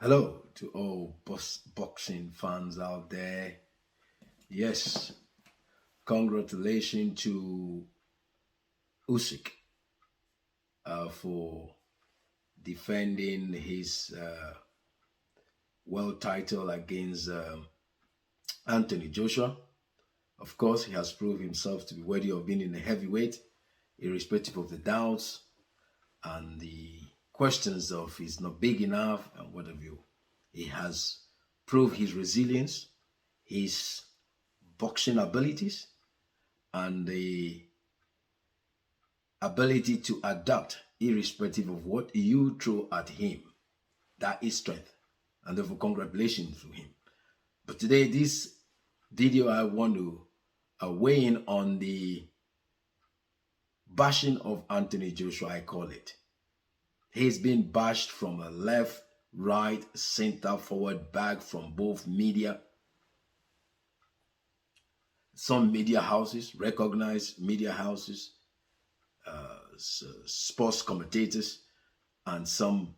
Hello to all boxing fans out there. Yes, congratulations to Usyk for defending his world title against Anthony Joshua. Of course, he has proved himself to be worthy of being in the heavyweight, irrespective of the doubts and the questions of he's not big enough and what have you. He has proved his resilience, his boxing abilities, and the ability to adapt irrespective of what you throw at him. That is strength. And therefore, congratulations to him. But today, this video, I want to weigh in on the bashing of Anthony Joshua, I call it. He's been bashed from a left, right, center, forward, back from both media. Some media houses, recognized media houses, sports commentators, and some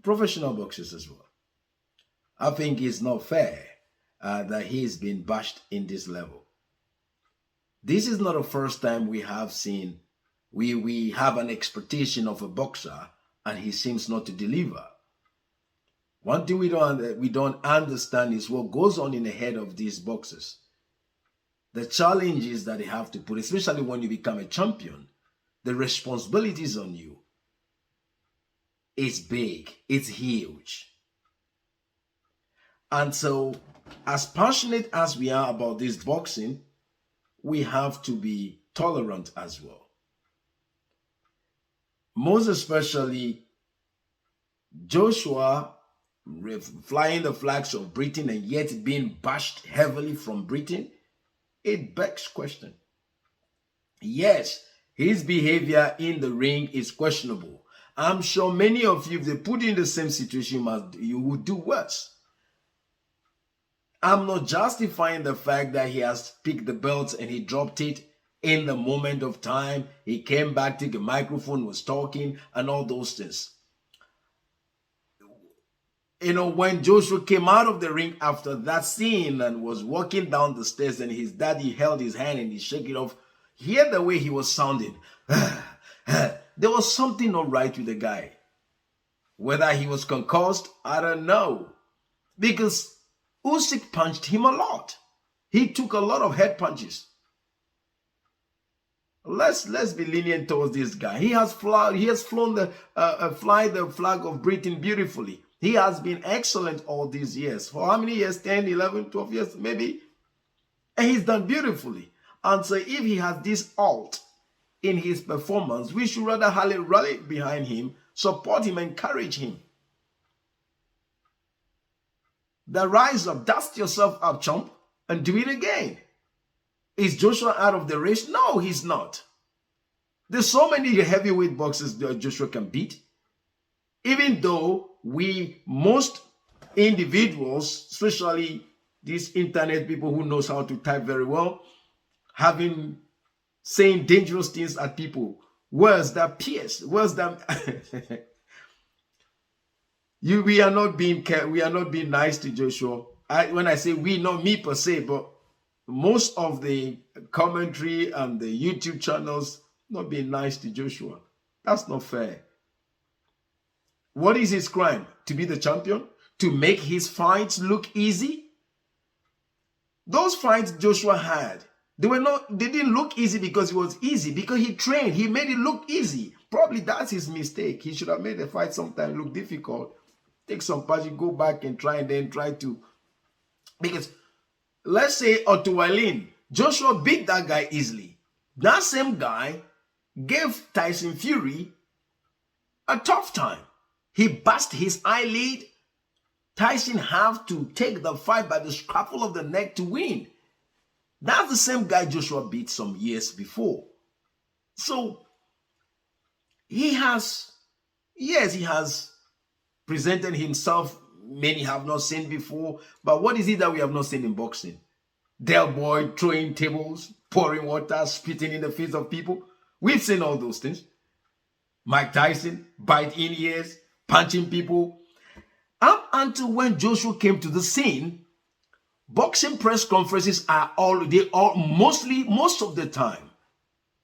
professional boxers as well. I think it's not fair that he's been bashed in this level. This is not the first time we have seen, we have an expectation of a boxer and he seems not to deliver. One thing we don't understand is what goes on in the head of these boxers. The challenges that they have to put, especially when you become a champion, the responsibilities on you. It's big, it's huge. And so, as passionate as we are about this boxing, we have to be tolerant as well. Most especially, Joshua flying the flags of Britain and yet being bashed heavily from Britain, it begs question. Yes, his behavior in the ring is questionable. I'm sure many of you, if they put you in the same situation, you would do worse. I'm not justifying the fact that he has picked the belts and he dropped it in the moment of time. He came back, took a microphone, was talking, and all those things. You know, when Joshua came out of the ring after that scene and was walking down the stairs and his daddy held his hand and he shook it off, hear the way he was sounding. There was something not right with the guy. Whether he was concussed, I don't know. Because Usyk punched him a lot. He took a lot of head punches. Let's be lenient towards this guy. He has flown the fly the flag of Britain beautifully. He has been excellent all these years. For how many years? 10, 11, 12 years maybe? And he's done beautifully. And so if he has this alt in his performance, we should rather rally behind him, support him, encourage him. The rise up, dust yourself up, chump, and do it again. Is Joshua out of the race? No, he's not. There's so many heavyweight boxers that Joshua can beat. Even though most individuals, especially these internet people who knows how to type very well, saying dangerous things at people, words that pierce, words that we are not being nice to Joshua. When I say we, not me per se, but most of the commentary and the YouTube channels not being nice to Joshua. That's not fair. What is his crime? To be the champion? To make his fights look easy? Those fights Joshua had, they didn't look easy because it was easy, because he trained, he made it look easy. Probably that's his mistake. He should have made the fight sometimes look difficult. Take some punches, go back and try to. Because let's say Otuwalin, Joshua beat that guy easily. That same guy gave Tyson Fury a tough time. He bust his eyelid. Tyson have to take the fight by the scruffle of the neck to win. That's the same guy Joshua beat some years before. So he has presented himself many have not seen before. But what is it that we have not seen in boxing? Del Boy throwing tables, pouring water, spitting in the face of people. We've seen all those things. Mike Tyson, bite in ears, punching people. Up until when Joshua came to the scene, boxing press conferences most of the time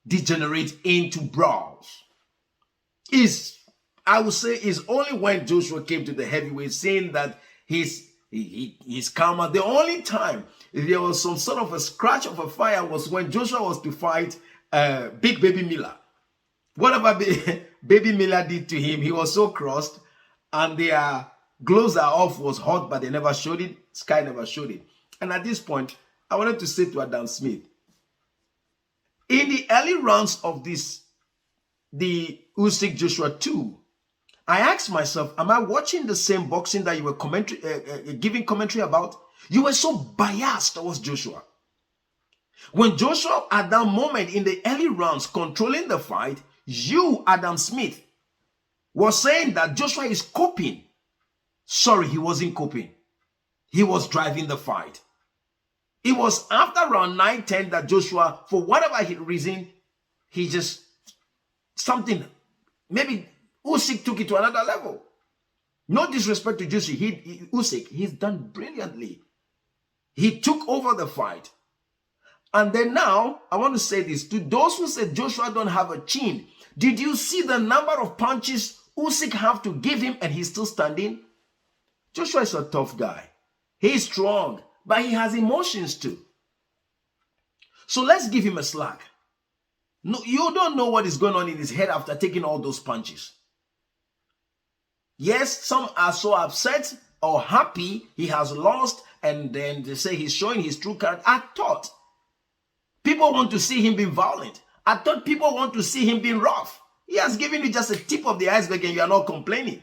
degenerate into brawls. I would say is only when Joshua came to the heavyweight, saying that he's calmer. The only time there was some sort of a scratch of a fire was when Joshua was to fight Big Baby Miller. Whatever Baby Miller did to him, he was so crossed, and their gloves are off was hot, but they never showed it. Sky never showed it. And at this point, I wanted to say to Adam Smith, in the early rounds of the Usyk Joshua 2, I asked myself, am I watching the same boxing that you were giving commentary about? You were so biased towards Joshua. When Joshua, at that moment in the early rounds, controlling the fight, you, Adam Smith, was saying that Joshua is coping. Sorry, he wasn't coping. He was driving the fight. It was after round 9-10 that Joshua, for whatever reason, he just, something, maybe Usyk took it to another level. No disrespect to Joshua, Usyk, he's done brilliantly. He took over the fight. And then now, I want to say this, to those who said Joshua don't have a chin, did you see the number of punches Usyk have to give him and he's still standing? Joshua is a tough guy. He's strong, but he has emotions too. So let's give him a slack. No, you don't know what is going on in his head after taking all those punches. Yes, some are so upset or happy he has lost, and then they say he's showing his true character. I thought people want to see him being violent. I thought people want to see him being rough. He has given you just a tip of the iceberg and you are not complaining.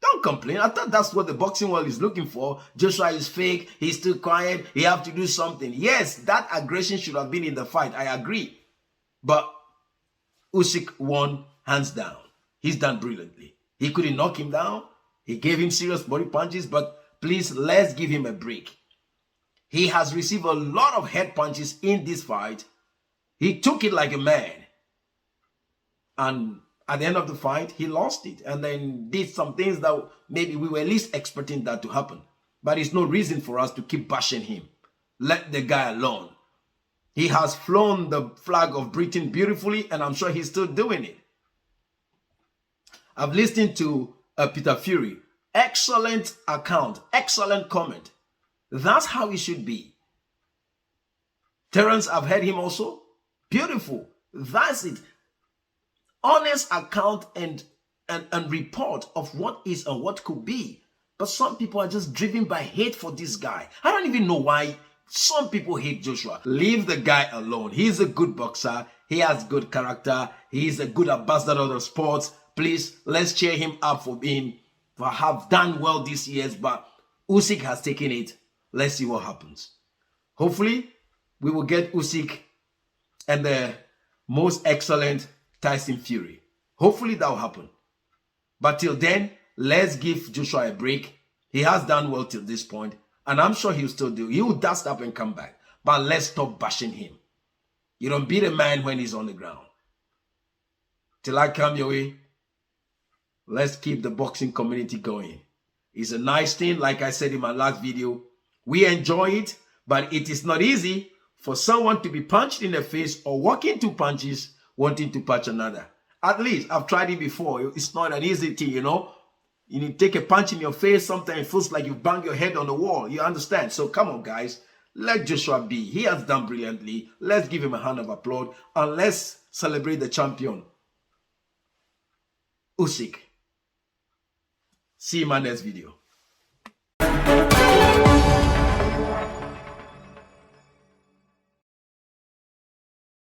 Don't complain. I thought that's what the boxing world is looking for. Joshua is fake. He's too quiet. He have to do something. Yes, that aggression should have been in the fight. I agree. But Usyk won hands down. He's done brilliantly. He couldn't knock him down. He gave him serious body punches, but please, let's give him a break. He has received a lot of head punches in this fight. He took it like a man. And at the end of the fight, he lost it and then did some things that maybe we were at least expecting that to happen. But it's no reason for us to keep bashing him. Let the guy alone. He has flown the flag of Britain beautifully, and I'm sure he's still doing it. I've listened to Peter Fury. Excellent account, excellent comment. That's how it should be. Terence, I've heard him also. Beautiful. That's it. Honest account and report of what is and what could be. But some people are just driven by hate for this guy. I don't even know why some people hate Joshua. Leave the guy alone. He's a good boxer. He has good character. He's a good ambassador of the sports. Please, let's cheer him up for have done well this year. But Usyk has taken it. Let's see what happens. Hopefully, we will get Usyk and the most excellent Tyson Fury. Hopefully that will happen. But till then, let's give Joshua a break. He has done well till this point, and I'm sure he'll still do. He will dust up and come back. But let's stop bashing him. You don't beat a man when he's on the ground. Till I come your way, let's keep the boxing community going. It's a nice thing, like I said in my last video. We enjoy it, but it is not easy for someone to be punched in the face or walk into punches wanting to punch another. At least I've tried it before. It's not an easy thing, you know. You need to take a punch in your face. Sometimes it feels like you bang your head on the wall. You understand? So come on, guys. Let Joshua be. He has done brilliantly. Let's give him a hand of applause and let's celebrate the champion, Usyk. See you in my next video.